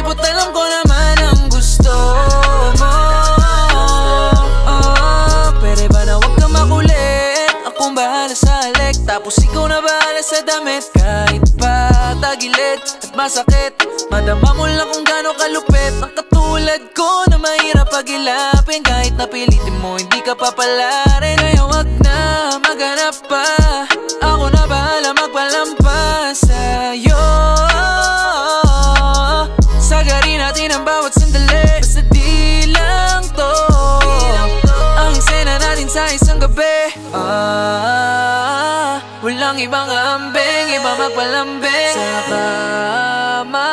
pakipot, alam ko naman ang gusto mo. Pwede ba na wag ka makulit? Akong bahala sa halik, tapos ikaw na bahala sa damit. Kahit pa tagilid at masakit, madama mo lang kung gaano kalupit. Ang katulad ko na mahirap pagilapin, kahit napilitin mo hindi ka papalarin. Kaya wag na maghanap pa, ako na bahala magpalampas sa'yo. Sagarin natin ang bawat sandali, basta di lang to ang eksena natin sa isang gabi. Walang ibang ambing, iba magpalambing sa kama.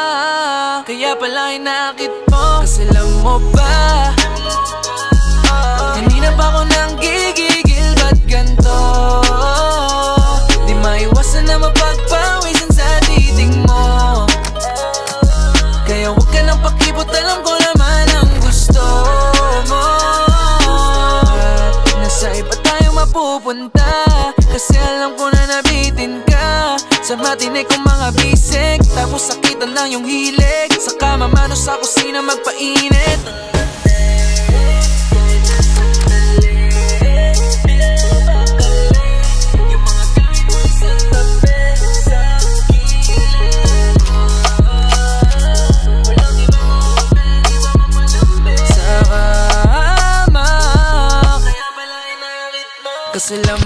Kaya pala hinakit mo, kasi alam mo ba, kanina pa ako nang gigigil, ba't ganto? Di maiwasan na mapagpawisan sa titig mo. Kaya huwag ka nang pakipot, alam ko naman ang gusto mo. At nasa iba tayo mapupunta, kasi alam ko na nabitin ka sa matinig kong mga bisig. Tapos sakitan ng iyong hilig, saka mamano sa kusina magpainit. Kasi alam